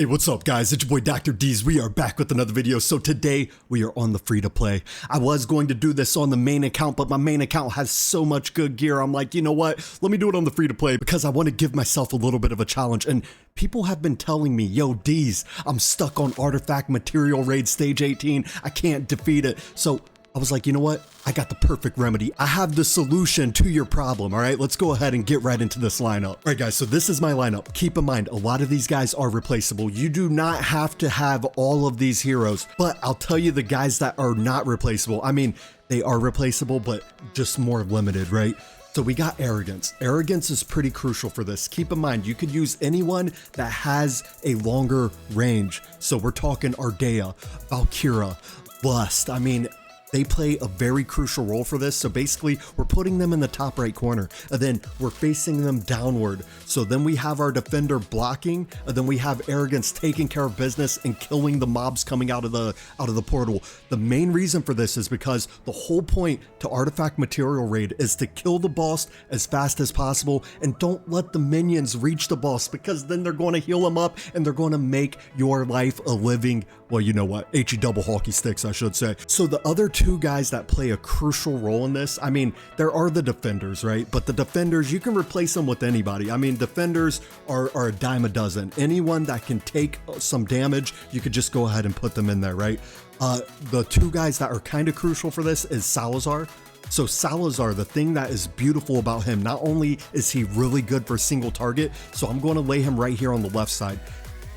Hey, what's up guys? It's your boy Dr. D's. We are back with another video. So today we are on the free to play. I was going to do this on the main account, but my main account has so much good gear. I'm like, you know what? Let me do it on the free to play because I want to give myself a little bit of a challenge. And people have been telling me, yo, D's, I'm stuck on Artifact Material Raid Stage 18. I can't defeat it. So I was like, you know what? I got the perfect remedy. I have the solution to your problem, all right? Let's go ahead and get right into this lineup. All right, guys, so this is my lineup. Keep in mind, a lot of these guys are replaceable. You do not have to have all of these heroes, but I'll tell you the guys that are not replaceable. I mean, they are replaceable, but just more limited, right? So we got Arrogance. Arrogance is pretty crucial for this. Keep in mind, you could use anyone that has a longer range. So we're talking Ardea, Valkyra, Lust. I mean, they play a very crucial role for this. So basically we're putting them in the top right corner and then we're facing them downward. So then we have our defender blocking and then we have Arrogance taking care of business and killing the mobs coming out of the portal. The main reason for this is because the whole point to Artifact Material Raid is to kill the boss as fast as possible and don't let the minions reach the boss because then they're going to heal him up and they're going to make your life a living, well, you know what, HE double hockey sticks, I should say. So the other two guys that play a crucial role in this, I mean, there are the defenders, right? But the defenders, you can replace them with anybody. I mean, defenders are a dime a dozen. Anyone that can take some damage, you could just go ahead and put them in there, right? The two guys that are kind of crucial for this is Salazar. So Salazar, the thing that is beautiful about him, not only is he really good for single target, so I'm going to lay him right here on the left side.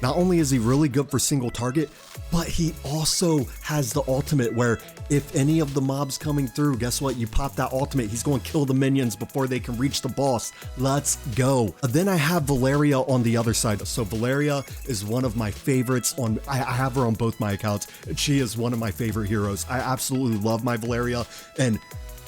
Not only is he really good for single target, but he also has the ultimate where if any of the mobs coming through, guess what? You pop that ultimate, he's going to kill the minions before they can reach the boss. Let's go. Then I have Valeria on the other side. So Valeria is one of my favorites on, I have her on both my accounts. She is one of my favorite heroes. I absolutely love my Valeria, and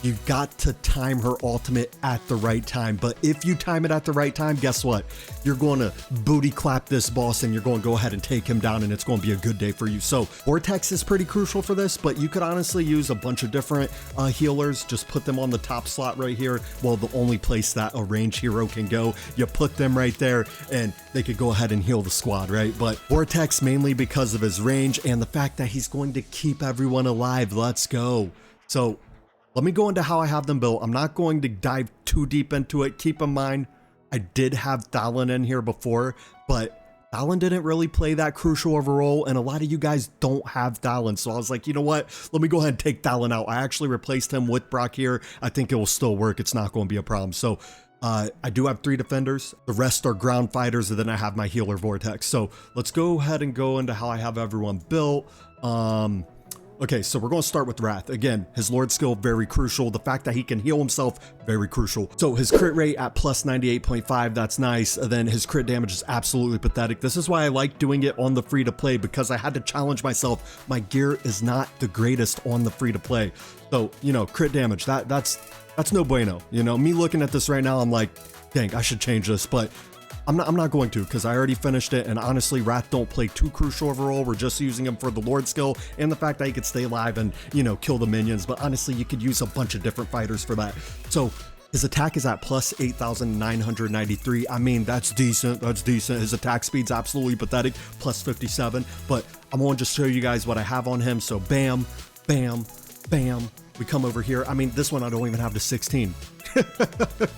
you've got to time her ultimate at the right time. But if you time it at the right time, guess what? You're going to booty clap this boss and you're going to go ahead and take him down and it's going to be a good day for you. So Vortex is pretty crucial for this, but you could honestly use a bunch of different healers. Just put them on the top slot right here. Well, the only place that a range hero can go, you put them right there and they could go ahead and heal the squad, right? But Vortex mainly because of his range and the fact that he's going to keep everyone alive. Let's go. So let me go into how I have them built. I'm not going to dive too deep into it. Keep in mind, I did have Thalon in here before, but Thalon didn't really play that crucial of a role, and a lot of you guys don't have Thalon. So I was like, you know what? Let me go ahead and take Thalon out. I actually replaced him with Brock here. I think it will still work. It's not going to be a problem. So I do have 3 defenders. The rest are ground fighters, and then I have my healer Vortex. So let's go ahead and go into how I have everyone built. Okay, so we're going to start with Wrath. Again, his Lord skill, very crucial. The fact that he can heal himself, very crucial. So his crit rate at plus 98.5, that's nice. And then his crit damage is absolutely pathetic. This is why I like doing it on the free to play, because I had to challenge myself. My gear is not the greatest on the free to play. So, you know, crit damage, that's no bueno. You know, me looking at this right now, I'm like, dang, I should change this, but I'm not going to, because I already finished it, and honestly, Wrath don't play too crucial of a role. We're just using him for the Lord skill and the fact that he could stay alive and, you know, kill the minions, but honestly, you could use a bunch of different fighters for that. So his attack is at plus 8,993. I mean, that's decent. That's decent. His attack speed's absolutely pathetic, plus 57, but I'm going to just show you guys what I have on him. So bam, bam, bam. We come over here. I mean, this one I don't even have the 16.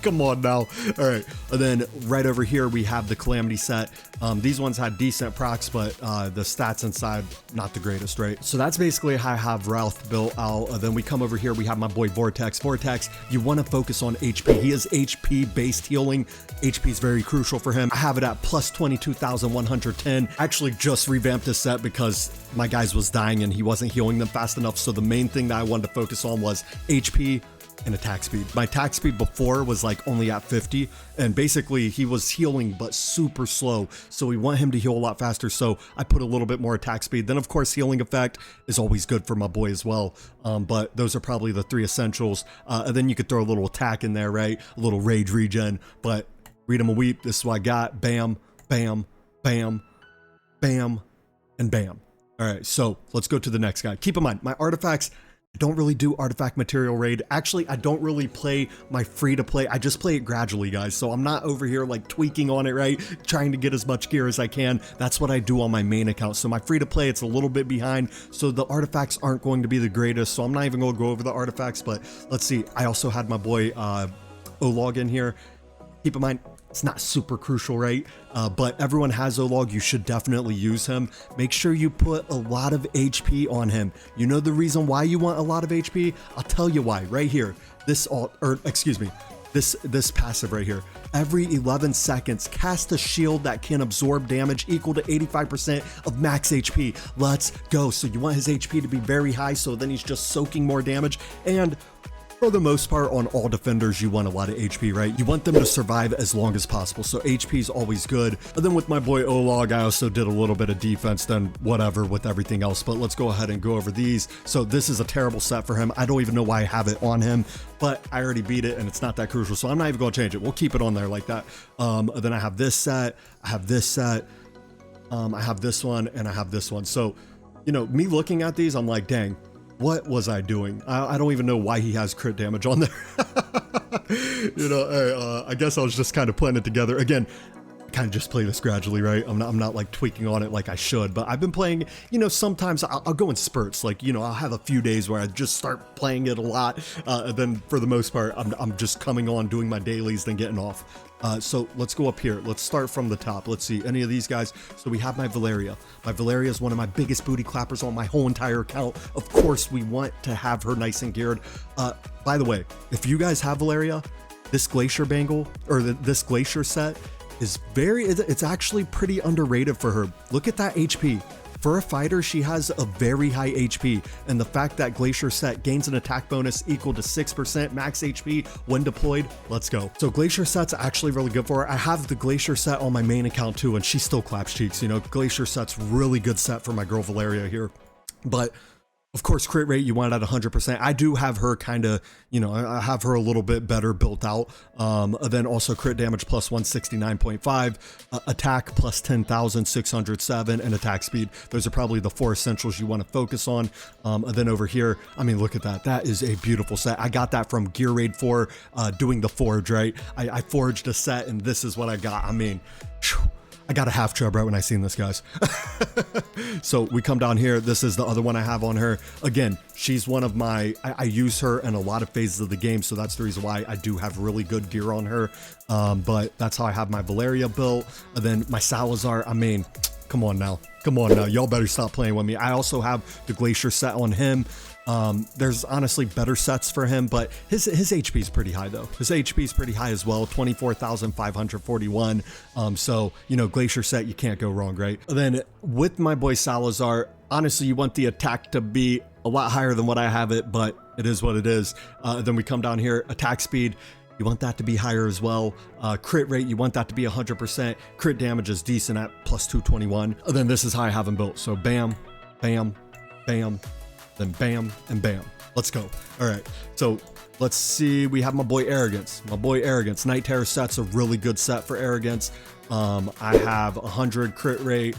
Come on now. All right, and then right over here we have the Calamity set. These ones had decent procs, but the stats inside not the greatest, right? So that's basically how I have Ralph built out. Then we come over here, we have my boy Vortex. Vortex, you want to focus on HP. He is HP based healing. HP is very crucial for him. I have it at plus 22,110. Actually just revamped this set because my guys was dying and he wasn't healing them fast enough. So the main thing that I wanted to focus on was HP and attack speed. My attack speed before was like only at 50, and basically he was healing but super slow, so we want him to heal a lot faster, so I put a little bit more attack speed. Then of course healing effect is always good for my boy as well, but those are probably the 3 essentials. And then you could throw a little attack in there, right? A little rage regen, but read him a weep. This is what I got. Bam, bam, bam, bam, and bam. All right, so let's go to the next guy. Keep in mind, my artifacts, I don't really do artifact material raid. Actually, I don't really play my free to play. I just play it gradually, guys. So I'm not over here like tweaking on it, right? Trying to get as much gear as I can. That's what I do on my main account. So my free to play, it's a little bit behind. So the artifacts aren't going to be the greatest. So I'm not even going to go over the artifacts, but let's see. I also had my boy Olog in here. Keep in mind, it's not super crucial, right? But everyone has Olog. You should definitely use him. Make sure you put a lot of HP on him. You know the reason why you want a lot of HP? I'll tell you why right here. This passive right here. Every 11 seconds, cast a shield that can absorb damage equal to 85% of max HP. Let's go. So you want his HP to be very high, so then he's just soaking more damage. And for the most part, on all defenders, you want a lot of HP, right? You want them to survive as long as possible, so HP is always good. And then with my boy Olog, I also did a little bit of defense, then whatever with everything else. But let's go ahead and go over these. So this is a terrible set for him. I don't even know why I have it on him, but I already beat it, and it's not that crucial, so I'm not even going to change it. We'll keep it on there like that. Then I have this set, I have this set, I have this one, and I have this one. So, you know, me looking at these, I'm like, dang, what was I doing? I don't even know why he has crit damage on there. You know, I guess I was just kind of putting it together. Again, kind of just play this gradually, right? I'm not like tweaking on it like I should, but I've been playing, you know, sometimes I'll go in spurts. Like, you know, I'll have a few days where I just start playing it a lot. And then for the most part, I'm just coming on, doing my dailies, then getting off. So let's go up here. Let's start from the top. Let's see any of these guys. So we have my Valeria. My Valeria is one of my biggest booty clappers on my whole entire account. Of course, we want to have her nice and geared. By the way, if you guys have Valeria, this Glacier Bangle or this Glacier set is it's actually pretty underrated for her. Look at that HP. For a fighter, she has a very high HP, and the fact that Glacier set gains an attack bonus equal to 6% max HP when deployed, let's go. So Glacier set's actually really good for her. I have the Glacier set on my main account too, and she still claps cheeks. You know, Glacier set's really good set for my girl Valeria here. But of course, crit rate, you want it at 100%. I do have her kind of, you know, I have her a little bit better built out. Then also crit damage plus 169.5, attack plus 10,607, and attack speed. Those are probably the 4 essentials you want to focus on. And then over here, I mean, look at that. That is a beautiful set. I got that from Gear Raid 4 doing the forge, right? I forged a set, and this is what I got. I mean, phew, I got a half chub right when I seen this, guys. So we come down here. This is the other one I have on her. Again, she's one of my, I use her in a lot of phases of the game, so that's the reason why I do have really good gear on her. But that's how I have my Valeria built. And then my Salazar, I mean, come on now. Come on now. Y'all better stop playing with me. I also have the Glacier set on him. There's honestly better sets for him, but his HP is pretty high though. His HP is pretty high as well, 24,541. So, you know, Glacier set, you can't go wrong, right? Then with my boy Salazar, honestly, you want the attack to be a lot higher than what I have it, but it is what it is. Then we come down here, attack speed. You want that to be higher as well. Crit rate, you want that to be 100%. Crit damage is decent at plus 221. And then this is how I have him built. So bam, bam, bam, then bam and bam. Let's go. All right. So let's see. We have my boy Arrogance. My boy Arrogance. Night Terror set's a really good set for Arrogance. I have 100 crit rate,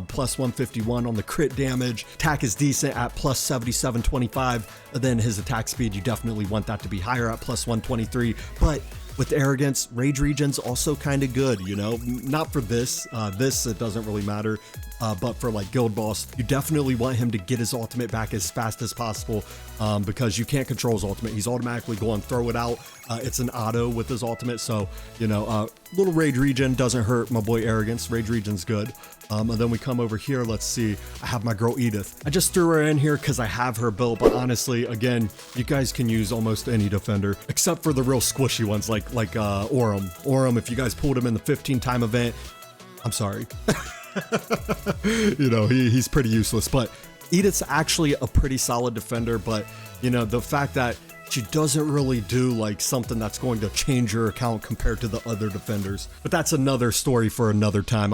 plus 151 on the crit damage. Attack is decent at plus 7725. And then his attack speed, you definitely want that to be higher at plus 123. But with Arrogance, Rage Region's also kind of good, you know? Not for this. This, it doesn't really matter. But for like Guild Boss, you definitely want him to get his ultimate back as fast as possible because you can't control his ultimate. He's automatically going to throw it out. It's an auto with his ultimate. So, you know, little Rage Regen doesn't hurt my boy Arrogance. Rage Regen's good. And then we come over here. Let's see. I have my girl Edith. I just threw her in here because I have her built. But honestly, again, you guys can use almost any defender except for the real squishy ones like Aurum. Aurum, if you guys pulled him in the 15-time event, I'm sorry. You know, he's pretty useless, but Edith's actually a pretty solid defender. But you know, the fact that she doesn't really do like something that's going to change your account compared to the other defenders, but that's another story for another time.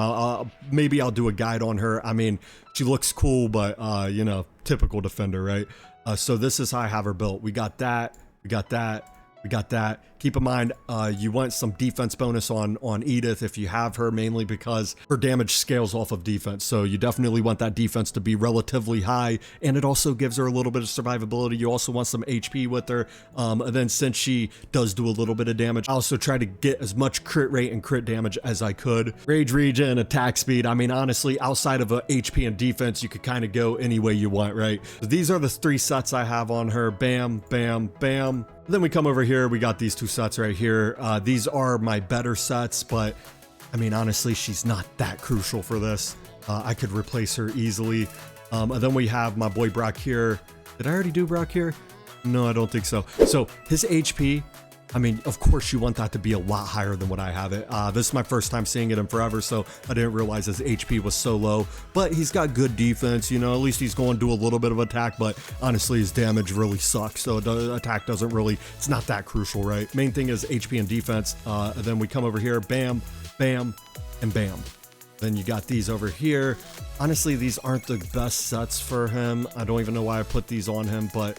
Maybe I'll do a guide on her. I mean, she looks cool, but you know, typical defender, right? So this is how I have her built. We got that, we got that, We got that. Keep in mind, you want some defense bonus on Edith if you have her, mainly because her damage scales off of defense. So you definitely want that defense to be relatively high, and it also gives her a little bit of survivability. You also want some HP with her. And then since she does do a little bit of damage, I also try to get as much crit rate and crit damage as I could. Rage regen, attack speed. I mean, honestly, outside of a HP and defense, you could kind of go any way you want, right? So these are the 3 sets I have on her. Bam, bam, bam. Then we come over here, we got these 2 sets right here. These are my better sets, but I mean, honestly, she's not that crucial for this. I could replace her easily. And then we have my boy Brock here. Did I already do Brock here? No, I don't think so. So his HP, I mean, of course you want that to be a lot higher than what I have it. This is my first time seeing it in forever, so I didn't realize his HP was so low. But he's got good defense, you know, at least he's going to do a little bit of attack, but honestly his damage really sucks, so the attack doesn't really, it's not that crucial, right? Main thing is HP and defense. And then we come over here, bam, bam, and bam. Then you got these over here. Honestly, these aren't the best sets for him. I don't even know why I put these on him, but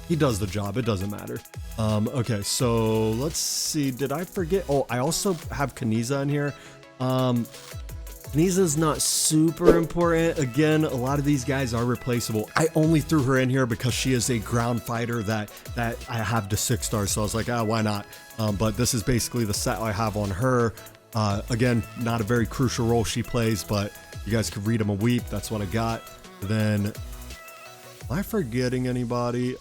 he does the job. It doesn't matter. Okay, so let's see. Did I forget? Oh, I also have Kaniza in here. Kaniza's not super important. Again, a lot of these guys are replaceable. I only threw her in here because she is a ground fighter that I have to 6 stars. So I was like, why not? But this is basically the set I have on her. Again, not a very crucial role she plays, but you guys can read them a weep. That's what I got. Then, am I forgetting anybody?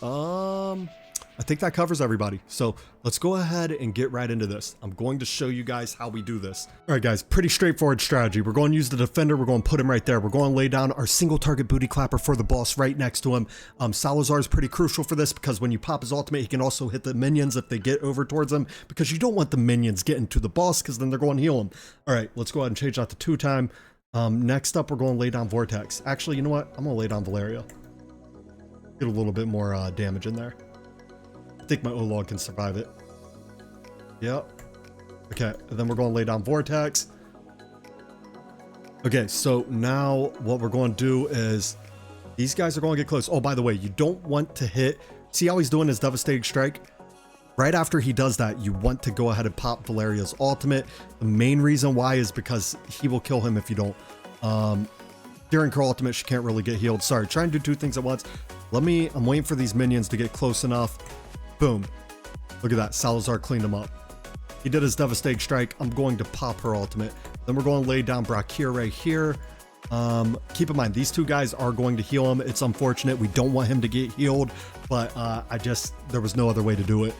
I think that covers everybody. So let's go ahead and get right into this. I'm going to show you guys how we do this. All right, guys, pretty straightforward strategy. We're going to use the defender. We're going to put him right there. We're going to lay down our single target booty clapper for the boss right next to him. Salazar is pretty crucial for this because when you pop his ultimate, he can also hit the minions if they get over towards him, because you don't want the minions getting to the boss because then they're going to heal him. All right, let's go ahead and change that to 2 time. Next up, we're going to lay down Vortex. Actually, you know what? I'm going to lay down Valeria. Get a little bit more damage in there. I think my O-Log can survive it. Yep. Okay, and then we're going to lay down Vortex. Okay, so now what we're going to do is these guys are going to get close. Oh, by the way, you don't want to hit. See how he's doing his Devastating Strike? Right after he does that, you want to go ahead and pop Valeria's ultimate. The main reason why is because he will kill him if you don't. During her ultimate, she can't really get healed. Sorry, try and do 2 things at once. I'm waiting for these minions to get close enough. Boom. Look at that. Salazar cleaned him up. He did his Devastating Strike. I'm going to pop her ultimate. Then we're going to lay down Brakir right here. Keep in mind, these 2 guys are going to heal him. It's unfortunate. We don't want him to get healed, but there was no other way to do it.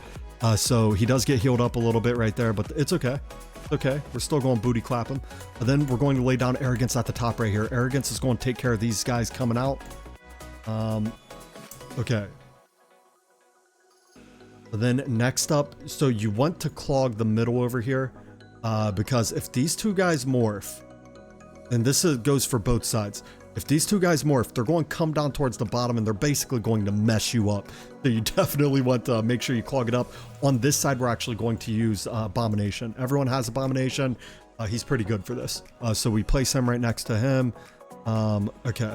So he does get healed up a little bit right there, but it's okay. Okay, we're still going to booty clap him. And then we're going to lay down Arrogance at the top right here. Arrogance is going to take care of these guys coming out. Okay. And then next up, so you want to clog the middle over here, because if these 2 guys morph, and this goes for both sides, if these 2 guys morph, they're going to come down towards the bottom and they're basically going to mess you up. So you definitely want to make sure you clog it up. On this side, we're actually going to use Abomination. Everyone has Abomination. He's pretty good for this. So we place him right next to him. Okay.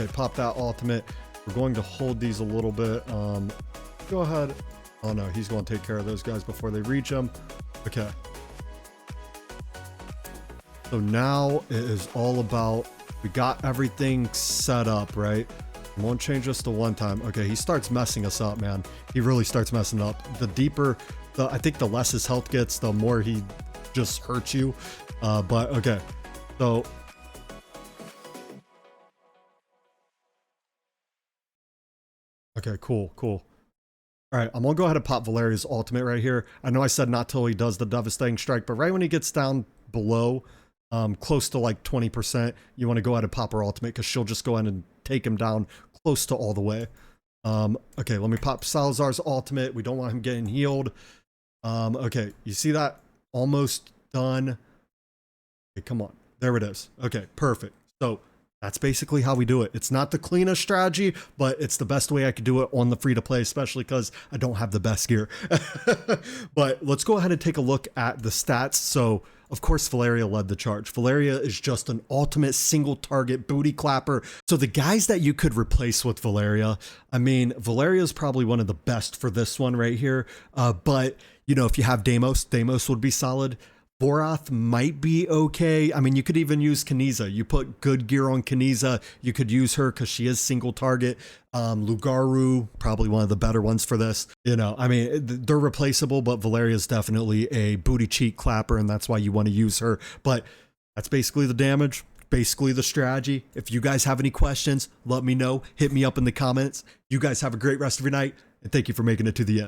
Okay, pop that ultimate. We're going to hold these a little bit. Go ahead. Oh no, he's going to take care of those guys before they reach him. Okay. So now it is all about, we got everything set up, right? I won't change this to 1 time. Okay, he starts messing us up, man. He really starts messing up. The deeper, I think the less his health gets, the more he just hurts you. But okay, so okay, cool. All right, I'm gonna go ahead and pop Valeria's ultimate right here. I know I said not till he does the Devastating Strike, but right when he gets down below, close to like 20%, you want to go ahead and pop her ultimate because she'll just go ahead and take him down close to all the way. Okay, let me pop Salazar's ultimate. We don't want him getting healed. Okay, you see that? Almost done. Okay, come on. There it is. Okay, perfect. So That's basically how we do it. It's not the cleanest strategy, but it's the best way I could do it on the free to play, especially because I don't have the best gear. But let's go ahead and take a look at the stats. So, of course, Valeria led the charge. Valeria is just an ultimate single target booty clapper. So the guys that you could replace with Valeria, I mean, Valeria is probably one of the best for this one right here. But, you know, if you have Deimos, Deimos would be solid. Vorath might be okay. I mean, you could even use Kaniza. You put good gear on Kaniza. You could use her because she is single target. Lugaru, probably one of the better ones for this. You know, I mean, they're replaceable, but Valeria is definitely a booty cheek clapper, and that's why you want to use her. But that's basically the damage, basically the strategy. If you guys have any questions, let me know. Hit me up in the comments. You guys have a great rest of your night, and thank you for making it to the end.